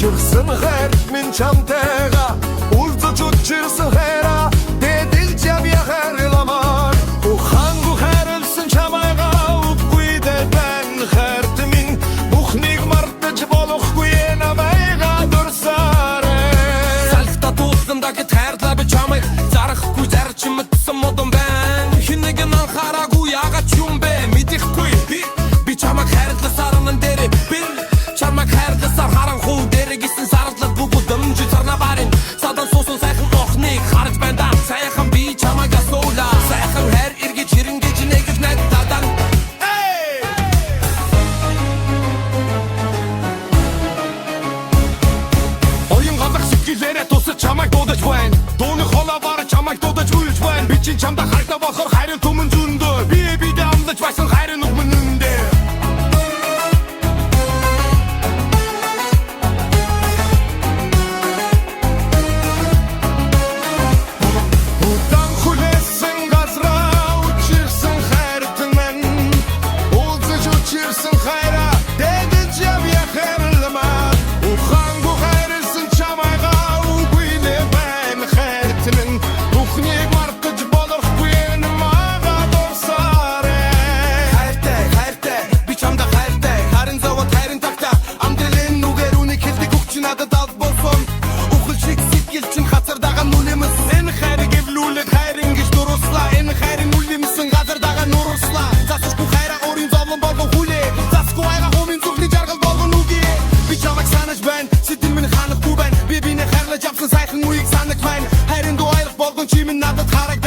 Чирсэн хайр минь чамтайгаа үлдэж учирсан хайраа дэдэлж явъя хайрламаар ухаангүй хайрлсан чамайгаа үгүй дээ байна хайрт минь бүхнийг мартаж болохгүй намайгаа дурсаарай салхта туулсан дагт хайрлаа би чамайг зарахгүй зарч мэдсэн модон байна хэн нэгэн анхаараагүй яагаад юм бэ мэдэхгүй би чамайг хайрласаар нэн дээр би чамайг хайрласаар харанхуу гисэн сардлаг бүгдэмжи царна барын садан суусан сайхан охныг харж байна сайхан би чамайг асуула сайхан хайр эргэж хэрэгж нэгж надад оюн галах сэтгэлээрээ тусаж чамайг дуудаж байна дууны холовоор чамайг дуудаж гүйж байна би чинь чамда хайртай болохоор хайрын түмэн зөндөө би бидээ амлаж байсан хайрын өмнөндөө сайхан үеийг санах байна хайрын дуу аялах болгон чимэн надад хараг